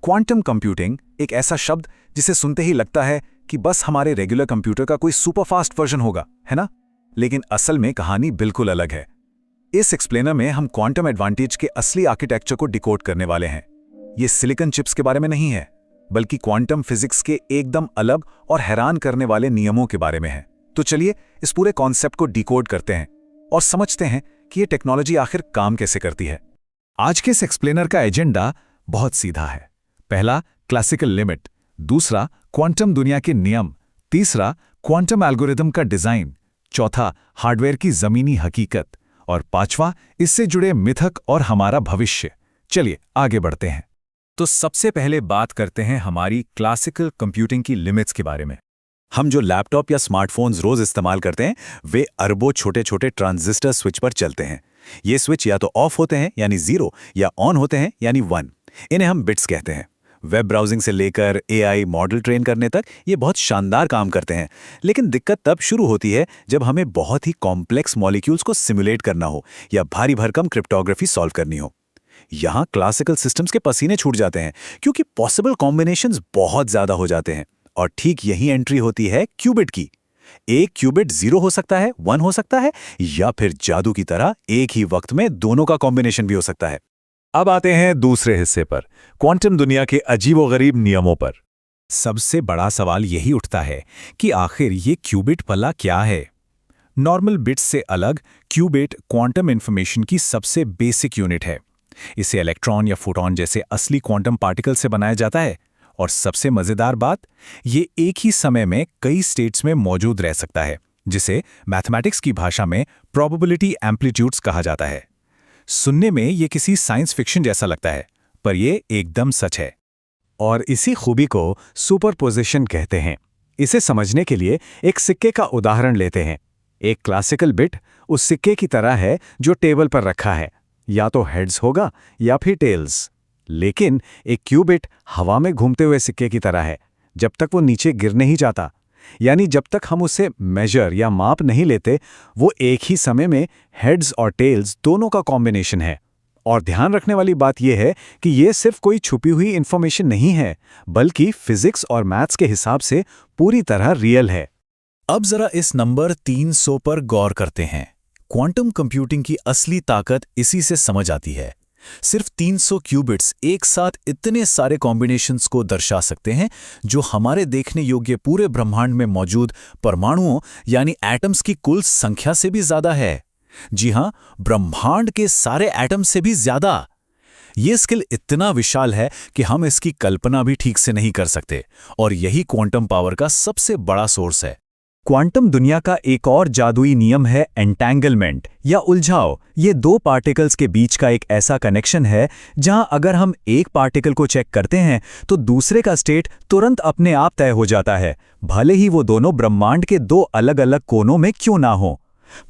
Quantum computing एक ऐसा शब्द जिसे सुनते ही लगता है कि बस हमारे रेगुलर कंप्यूटर का कोई सुपरफास्ट वर्जन होगा, है ना? लेकिन असल में कहानी बिल्कुल अलग है। इस एक्सप्लेनर में हम क्वांटम एडवांटेज के असली आर्किटेक्चर को डिकोड करने वाले हैं। ये सिलिकॉन चिप्स के बारे में नहीं है, बल्कि क्वांटम फिजिक्स के एकदम अलग और हैरान करने वाले नियमों के बारे में है। तो चलिए इस पूरे कॉन्सेप्ट को डिकोड करते हैं और समझते हैं कि ये टेक्नोलॉजी आखिर काम कैसे करती है। आज के इस एक्सप्लेनर का एजेंडा बहुत सीधा है। पहला, क्लासिकल लिमिट। दूसरा, क्वांटम दुनिया के नियम। तीसरा, क्वांटम एल्गोरिदम का डिजाइन। चौथा, हार्डवेयर की जमीनी हकीकत। और पांचवा, इससे जुड़े मिथक और हमारा भविष्य। चलिए आगे बढ़ते हैं। तो सबसे पहले बात करते हैं हमारी क्लासिकल कंप्यूटिंग की लिमिट्स के बारे में। हम जो लैपटॉप या स्मार्टफोन्स रोज इस्तेमाल करते हैं, वे अरबों छोटे छोटे ट्रांजिस्टर स्विच पर चलते हैं। ये स्विच या तो ऑफ होते हैं यानी 0 या ऑन होते हैं यानी 1। इन्हें हम बिट्स कहते हैं। वेब ब्राउजिंग से लेकर एआई मॉडल ट्रेन करने तक ये बहुत शानदार काम करते हैं। लेकिन दिक्कत तब शुरू होती है जब हमें बहुत ही कॉम्प्लेक्स मॉलिक्यूल्स को सिमुलेट करना हो या भारी भरकम क्रिप्टोग्राफी सॉल्व करनी हो। यहाँ क्लासिकल सिस्टम्स के पसीने छूट जाते हैं, क्योंकि पॉसिबल कॉम्बिनेशंस बहुत ज्यादा हो जाते हैं। और ठीक यही एंट्री होती है क्यूबिट की। एक क्यूबिट 0 हो सकता है, 1 हो सकता है, या फिर जादू की तरह एक ही वक्त में दोनों का कॉम्बिनेशन भी हो सकता है। अब आते हैं दूसरे हिस्से पर, क्वांटम दुनिया के अजीबोगरीब नियमों पर। सबसे बड़ा सवाल यही उठता है कि आखिर ये क्यूबिट भला क्या है? नॉर्मल बिट्स से अलग क्यूबिट क्वांटम इंफॉर्मेशन की सबसे बेसिक यूनिट है। इसे इलेक्ट्रॉन या फोटॉन जैसे असली क्वांटम पार्टिकल से बनाया जाता है। और सबसे मजेदार बात, ये एक ही समय में कई स्टेट्स में मौजूद रह सकता है, जिसे मैथमेटिक्स की भाषा में प्रोबेबिलिटी एम्पलीट्यूड्स कहा जाता है। सुनने में ये किसी साइंस फिक्शन जैसा लगता है, पर यह एकदम सच है। और इसी खूबी को सुपरपोजिशन कहते हैं। इसे समझने के लिए एक सिक्के का उदाहरण लेते हैं। एक क्लासिकल बिट उस सिक्के की तरह है जो टेबल पर रखा है, या तो हेड्स होगा या फिर टेल्स। लेकिन एक क्यूबिट हवा में घूमते हुए सिक्के की तरह है, जब तक वो नीचे गिर नहीं जाता। यानी जब तक हम उसे मेजर या माप नहीं लेते, वो एक ही समय में हेड्स और टेल्स दोनों का कॉम्बिनेशन है। और ध्यान रखने वाली बात यह है कि ये सिर्फ कोई छुपी हुई इंफॉर्मेशन नहीं है, बल्कि फिजिक्स और मैथ्स के हिसाब से पूरी तरह रियल है। अब जरा इस नंबर 300 पर गौर करते हैं। क्वांटम कंप्यूटिंग की असली ताकत इसी से समझ आती है। सिर्फ 300 क्यूबिट्स एक साथ इतने सारे कॉम्बिनेशंस को दर्शा सकते हैं, जो हमारे देखने योग्य पूरे ब्रह्मांड में मौजूद परमाणुओं यानी एटम्स की कुल संख्या से भी ज्यादा है। जी हां, ब्रह्मांड के सारे एटम से भी ज्यादा। यह स्किल इतना विशाल है कि हम इसकी कल्पना भी ठीक से नहीं कर सकते, और यही क्वांटम पावर का सबसे बड़ा सोर्स है। क्वांटम दुनिया का एक और जादुई नियम है एंटेंगलमेंट या उलझाव। ये दो पार्टिकल्स के बीच का एक ऐसा कनेक्शन है जहां अगर हम एक पार्टिकल को चेक करते हैं तो दूसरे का स्टेट तुरंत अपने आप तय हो जाता है, भले ही वो दोनों ब्रह्मांड के दो अलग अलग कोनों में क्यों ना हो।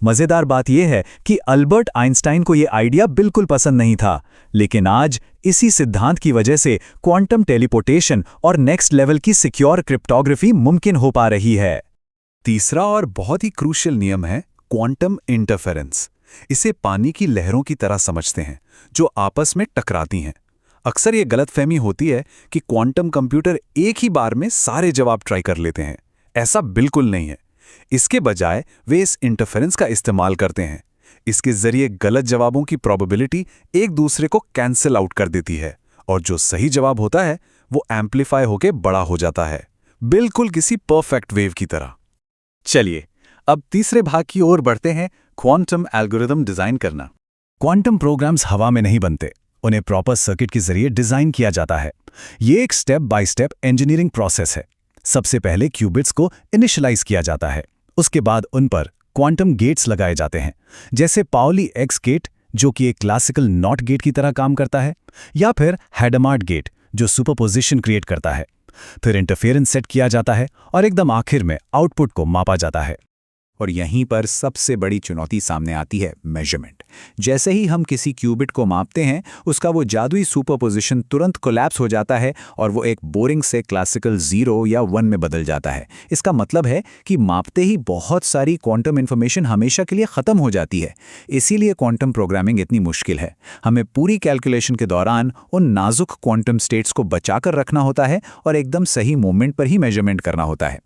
मजेदार बात यह है कि अल्बर्ट आइंस्टाइन को यह आइडिया बिल्कुल पसंद नहीं था, लेकिन आज इसी सिद्धांत की वजह से क्वांटम टेलीपोर्टेशन और नेक्स्ट लेवल की सिक्योर क्रिप्टोग्राफी मुमकिन हो पा रही है। तीसरा और बहुत ही क्रूशियल नियम है क्वांटम इंटरफेरेंस। इसे पानी की लहरों की तरह समझते हैं, जो आपस में टकराती हैं। अक्सर ये गलतफहमी होती है कि क्वांटम कंप्यूटर एक ही बार में सारे जवाब ट्राई कर लेते हैं। ऐसा बिल्कुल नहीं है। इसके बजाय वे इस इंटरफेरेंस का इस्तेमाल करते हैं। इसके जरिए गलत जवाबों की प्रोबेबिलिटी एक दूसरे को कैंसिल आउट कर देती है, और जो सही जवाब होता है वो एम्पलीफाई होकर बड़ा हो जाता है, बिल्कुल किसी परफेक्ट वेव की तरह। चलिए अब तीसरे भाग की ओर बढ़ते हैं, क्वांटम एल्गोरिदम डिजाइन करना। क्वांटम प्रोग्राम्स हवा में नहीं बनते, उन्हें प्रॉपर सर्किट के जरिए डिजाइन किया जाता है। ये एक step by step engineering process है। सबसे पहले क्यूबिट्स को इनिशियलाइज किया जाता है, उसके बाद उन पर क्वांटम गेट्स लगाए जाते हैं, जैसे पाउली एक्स गेट जो कि एक क्लासिकल नॉट गेट की तरह काम करता है, या फिर हैडमार्ट गेट जो सुपरपोजिशन क्रिएट करता है। फिर इंटरफेरेंस सेट किया जाता है और एकदम आखिर में आउटपुट को मापा जाता है। और यहीं पर सबसे बड़ी चुनौती सामने आती है, मेजरमेंट। जैसे ही हम किसी क्यूबिट को मापते हैं, उसका वो जादुई सुपरपोजिशन तुरंत कोलैप्स हो जाता है और वो एक बोरिंग से क्लासिकल 0 या 1 में बदल जाता है। इसका मतलब है कि मापते ही बहुत सारी क्वांटम इन्फॉर्मेशन हमेशा के लिए ख़त्म हो जाती है। इसीलिए क्वांटम प्रोग्रामिंग इतनी मुश्किल है। हमें पूरी कैलकुलेशन के दौरान उन नाजुक क्वांटम स्टेट्स को बचाकर रखना होता है और एकदम सही मोमेंट पर ही मेजरमेंट करना होता है।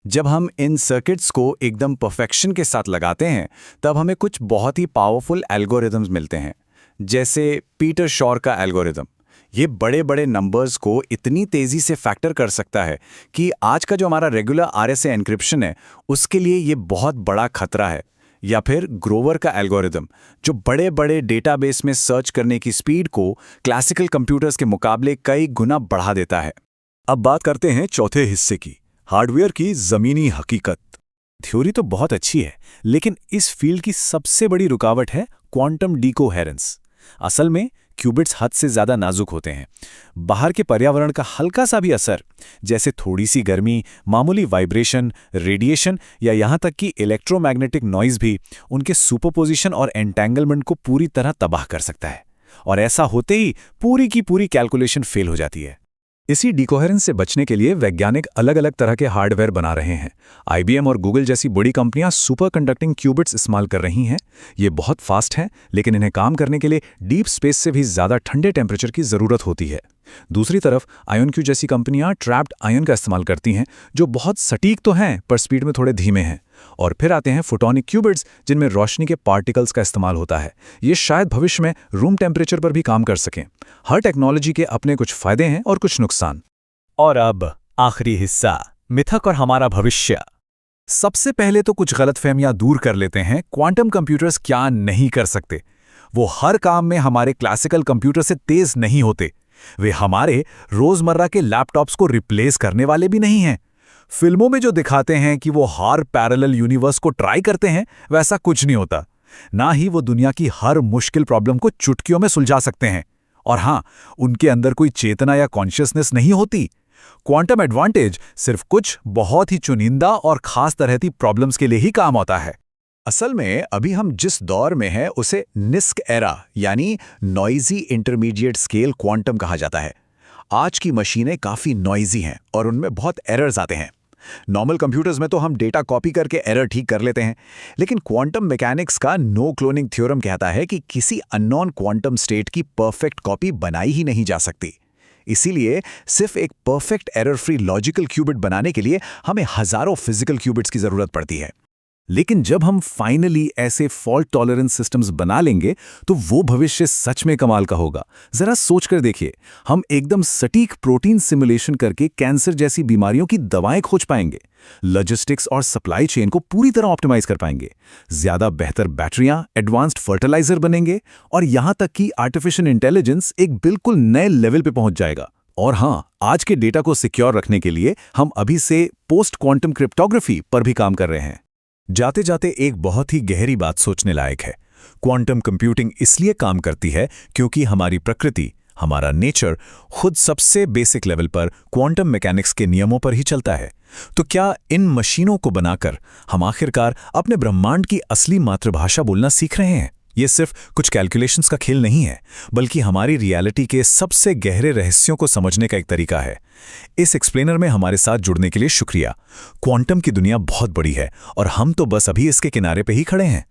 जब हम इन सर्किट्स को एकदम परफेक्शन के साथ लगाते हैं, तब हमें कुछ बहुत ही पावरफुल एल्गोरिदम्स मिलते हैं, जैसे पीटर शॉर का एल्गोरिदम। ये बड़े बड़े नंबर्स को इतनी तेज़ी से फैक्टर कर सकता है कि आज का जो हमारा रेगुलर आरएसए एन्क्रिप्शन है, उसके लिए ये बहुत बड़ा खतरा है। या फिर ग्रोवर का एल्गोरिदम, जो बड़े बड़े डेटाबेस में सर्च करने की स्पीड को क्लासिकल कंप्यूटर्स के मुकाबले कई गुना बढ़ा देता है। अब बात करते हैं चौथे हिस्से की, हार्डवेयर की ज़मीनी हकीकत। थ्योरी तो बहुत अच्छी है, लेकिन इस फील्ड की सबसे बड़ी रुकावट है क्वांटम डिकोहेरेंस। असल में क्यूबिट्स हद से ज़्यादा नाजुक होते हैं। बाहर के पर्यावरण का हल्का सा भी असर, जैसे थोड़ी सी गर्मी, मामूली वाइब्रेशन, रेडिएशन या यहाँ तक कि इलेक्ट्रोमैग्नेटिक नॉइज़ भी उनके सुपरपोजिशन और एंटेंगलमेंट को पूरी तरह तबाह कर सकता है। और ऐसा होते ही पूरी की पूरी कैलकुलेशन फेल हो जाती है। इसी डिकोहेरेंस से बचने के लिए वैज्ञानिक अलग अलग तरह के हार्डवेयर बना रहे हैं। IBM और गूगल जैसी बड़ी कंपनियां सुपर कंडक्टिंग क्यूबिट्स इस्तेमाल कर रही हैं। ये बहुत फास्ट हैं, लेकिन इन्हें काम करने के लिए डीप स्पेस से भी ज़्यादा ठंडे टेम्परेचर की ज़रूरत होती है। दूसरी तरफ IonQ जैसी कंपनियां ट्रैप्ड आयन का इस्तेमाल करती हैं, जो बहुत सटीक तो हैं पर स्पीड में थोड़े धीमे हैं। और फिर आते हैं फोटोनिक क्यूबिट्स, जिनमें रोशनी के पार्टिकल्स का इस्तेमाल होता है। ये शायद भविष्य में रूम टेम्परेचर पर भी काम कर सकें। हर टेक्नोलॉजी के अपने कुछ फायदे हैं और कुछ नुकसान। और अब आखिरी हिस्सा, मिथक और हमारा भविष्य। सबसे पहले तो कुछ गलतफहमियां दूर कर लेते हैं। क्वांटम कंप्यूटर्स क्या नहीं कर सकते? वो हर काम में हमारे क्लासिकल कंप्यूटर से तेज नहीं होते। वे हमारे रोजमर्रा के लैपटॉप्स को रिप्लेस करने वाले भी नहीं हैं। फिल्मों में जो दिखाते हैं कि वो हर पैरेलल यूनिवर्स को ट्राई करते हैं, वैसा कुछ नहीं होता। ना ही वो दुनिया की हर मुश्किल प्रॉब्लम को चुटकियों में सुलझा सकते हैं। और हाँ, उनके अंदर कोई चेतना या कॉन्शियसनेस नहीं होती। क्वांटम एडवांटेज सिर्फ कुछ बहुत ही चुनिंदा और खास तरह की प्रॉब्लम्स के लिए ही काम आता है। असल में अभी हम जिस दौर में हैं उसे निस्क एरा यानी नॉइजी इंटरमीडिएट स्केल क्वांटम कहा जाता है। आज की मशीनें काफ़ी नॉइजी हैं और उनमें बहुत एरर्स आते हैं। नॉर्मल कंप्यूटर्स में तो हम डेटा कॉपी करके एरर ठीक कर लेते हैं, लेकिन क्वांटम मैकेनिक्स का नो क्लोनिंग थ्योरम कहता है कि किसी अननोन क्वांटम स्टेट की परफेक्ट कॉपी बनाई ही नहीं जा सकती। इसीलिए सिर्फ एक perfect error free logical qubit बनाने के लिए हमें हजारों फिजिकल क्यूबिट्स की जरूरत पड़ती है। लेकिन जब हम फाइनली ऐसे फॉल्ट टॉलरेंस सिस्टम्स बना लेंगे, तो वो भविष्य सच में कमाल का होगा। जरा सोच कर देखिए, हम एकदम सटीक प्रोटीन सिमुलेशन करके कैंसर जैसी बीमारियों की दवाएं खोज पाएंगे, लॉजिस्टिक्स और सप्लाई चेन को पूरी तरह ऑप्टिमाइज कर पाएंगे, ज्यादा बेहतर बैटरियां, एडवांस्ड फर्टिलाइजर बनेंगे और यहां तक कि आर्टिफिशियल इंटेलिजेंस एक बिल्कुल नए लेवल पे पहुंच जाएगा। और हाँ, आज के डेटा को सिक्योर रखने के लिए हम अभी से पोस्ट क्वांटम क्रिप्टोग्राफी पर भी काम कर रहे हैं। जाते जाते एक बहुत ही गहरी बात सोचने लायक है। क्वांटम कंप्यूटिंग इसलिए काम करती है क्योंकि हमारी प्रकृति, हमारा नेचर खुद सबसे बेसिक लेवल पर क्वांटम मैकेनिक्स के नियमों पर ही चलता है। तो क्या इन मशीनों को बनाकर हम आखिरकार अपने ब्रह्मांड की असली मातृभाषा बोलना सीख रहे हैं? ये सिर्फ कुछ कैलकुलेशंस का खेल नहीं है, बल्कि हमारी रियलिटी के सबसे गहरे रहस्यों को समझने का एक तरीका है। इस एक्सप्लेनर में हमारे साथ जुड़ने के लिए शुक्रिया। क्वांटम की दुनिया बहुत बड़ी है और हम तो बस अभी इसके किनारे पे ही खड़े हैं।